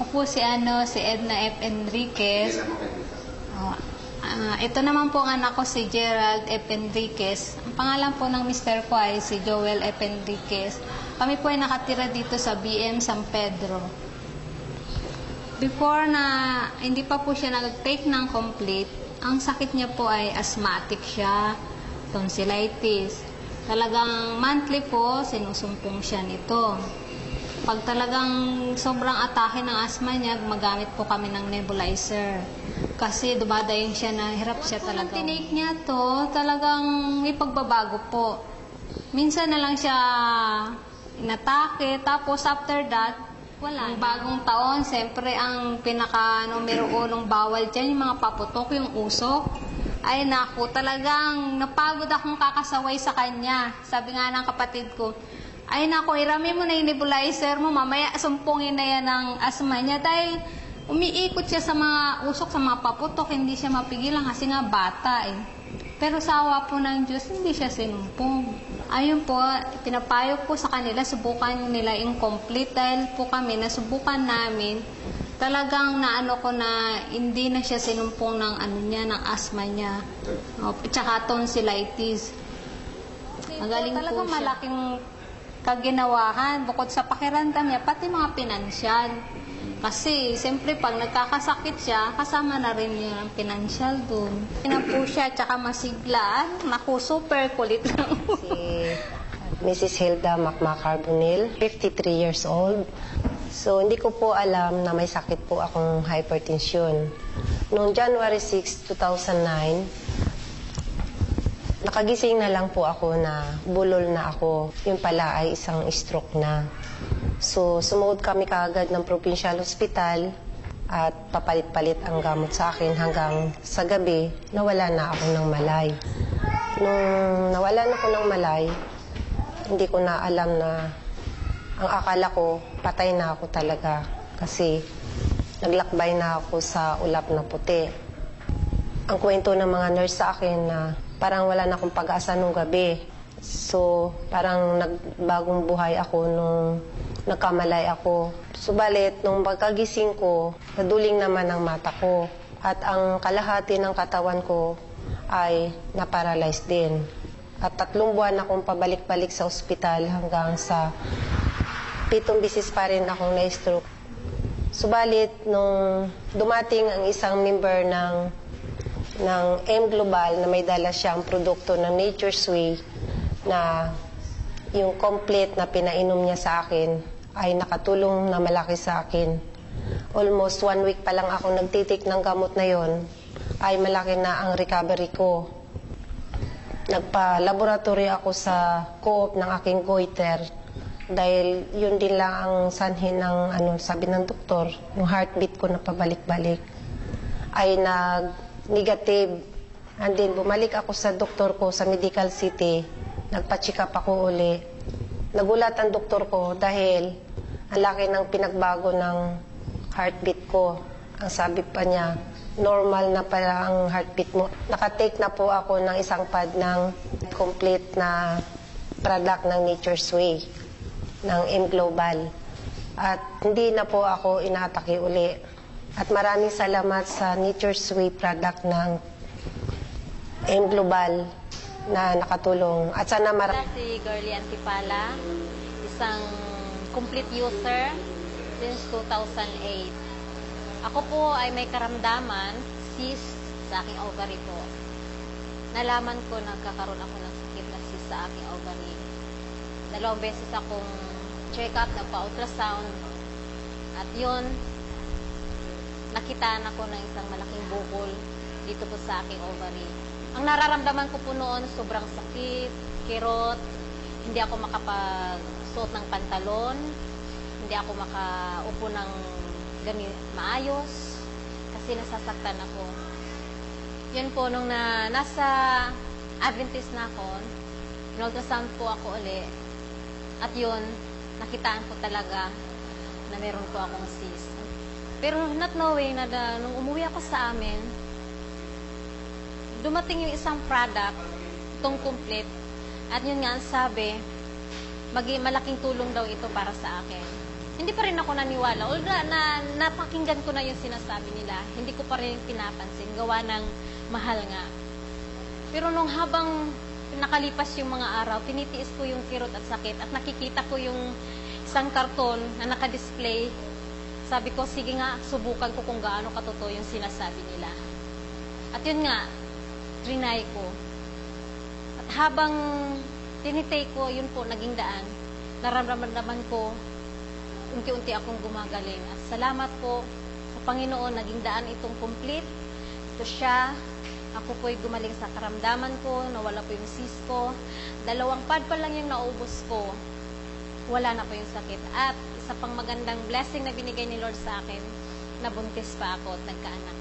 Ako po si Edna F. Enriquez. Ito naman po ang anak ko si Gerald F. Enriquez. Ang pangalan po ng mister ko ay si Joel F. Enriquez. Kami po ay nakatira dito sa BM San Pedro. Before na hindi pa po siya nag-take ng complete, ang sakit niya po ay asthmatic siya, tonsillitis. Talagang monthly po, sinusumpong siya nito. Pag talagang sobrang atake ng asthma niya, magamit po kami ng nebulizer. Kasi dumadayung siya na hirap siya talaga. Nung tinake niya to, talagang may pagbabago po. Minsan na lang siya inatake, tapos after that, wala. Ang bagong taon, siyempre ang pinaka-numero 1 bawal dyan, yung mga paputok, yung usok. Ay naku, talagang napagod akong kakasaway sa kanya. Sabi nga ng kapatid ko, ay naku, irami mo na yung nebulizer mo, mamaya sumpungin na yan ng asma niya. Dahil umiikot siya sa mga usok, sa mga paputok, hindi siya mapigilan kasi nga bata eh. Pero sa awa po ng Diyos, hindi siya sinumpong. Ayun po, pinapayo po sa kanila, subukan nila incomplete dahil po kami, nasubukan namin, talagang naano ko na hindi na siya sinumpong ng ng asthma niya. Tsaka tonsillitis. Magaling po talagang malaking kaginawahan bukod sa pakiramdam niya, pati mga pinansyal. Kasi, siyempre, pag nagkakasakit siya, kasama na rin yun ang pinansyal dun. Ina po siya, tsaka masiglaan. Naku, super kulit lang. Si Mrs. Hilda Macmacarbonil, 53 years old. So, hindi ko po alam na may sakit po akong hypertension. Noong January 6, 2009, nakagising na lang po ako na bulol na ako. Yun pala ay isang stroke na. So, sumuod kami kaagad ng Provincial Hospital at papalit-palit ang gamot sa akin hanggang sa gabi, nawala na ako ng malay. Nung nawala na ako ng malay, hindi ko na alam na ang akala ko, patay na ako talaga kasi naglakbay na ako sa ulap na puti. Ang kwento ng mga nurse sa akin na parang wala na akong pag-asa nung gabi. So, parang nagbagong buhay ako nung nagkamalay ako. Subalit, nung pagkagising ko, naduling naman ang mata ko. At ang kalahati ng katawan ko ay naparalyzed din. At 3 buwan akong pabalik-balik sa ospital hanggang sa 7 bisis pa rin akong na-stroke. Subalit, nung dumating ang isang member ng M Global na may dala siyang produkto ng Nature's Way na yung complete na pinainom niya sa akin ay nakatulong na malaki sa akin. Almost 1 week pa lang ako nagtitik ng gamot na yon, ay malaki na ang recovery ko. Nagpa-laboratory ako sa co-op ng aking goiter dahil yun din lang ang sanhin ng sabi ng doktor, yung heartbeat ko na pabalik-balik ay nag-negative. And then bumalik ako sa doktor ko sa Medical City. Nagpa-check up ako uli. Nagulat ang doktor ko dahil ang laki ng pinagbago ng heartbeat ko. Ang sabi pa niya, normal na pala ang heartbeat mo. Nakatake na po ako ng isang pad ng complete na product ng Nature's Way, ng M Global. At hindi na po ako inatake uli. At maraming salamat sa Nature's Way product ng M Global na nakatulong. At sana si Girlie Antipala, isang complete user since 2008. Ako po ay may karamdaman, cyst sa aking ovary po. Nalaman ko nagkakaroon ako ng sakit na cyst sa aking ovary. 2 beses akong check-up, nagpa-ultrasound. At yun, nakitaan ako ng isang malaking bukol dito po sa aking ovary. Ang nararamdaman ko po noon, sobrang sakit, kirot, hindi ako makapagsuot ng pantalon, hindi ako makaupo ng maayos, kasi nasasaktan ako. Yun po, nung nasa Adventist na ako, in-ultrasound po ako uli, at yun, nakitaan ko talaga na meron po akong cyst. Pero not knowing na nung umuwi ako sa amin, dumating yung isang product, itong complete, at yun nga ang sabi, malaking tulong daw ito para sa akin. hindi pa rin ako naniwala. Although napakinggan ko na yung sinasabi nila, hindi ko pa rin pinapansin. Gawa ng mahal nga. Pero nung habang nakalipas yung mga araw, tinitiis ko yung kirot at sakit at nakikita ko yung isang karton na nakadisplay. Sabi ko, sige nga, subukan ko kung gaano katotoo yung sinasabi nila. At yun nga, trinay ko. At habang tinitake ko, yun po, naging daan. Nararamdaman ko, unti-unti akong gumagaling. At salamat po sa Panginoon, naging daan itong complete. Ito siya. Ako po'y gumaling sa karamdaman ko, nawala po yung cyst ko. 2 pad pa lang yung naubos ko. Wala na po yung sakit. At isa pang magandang blessing na binigay ni Lord sa akin, nabuntis pa ako at nagkaanak.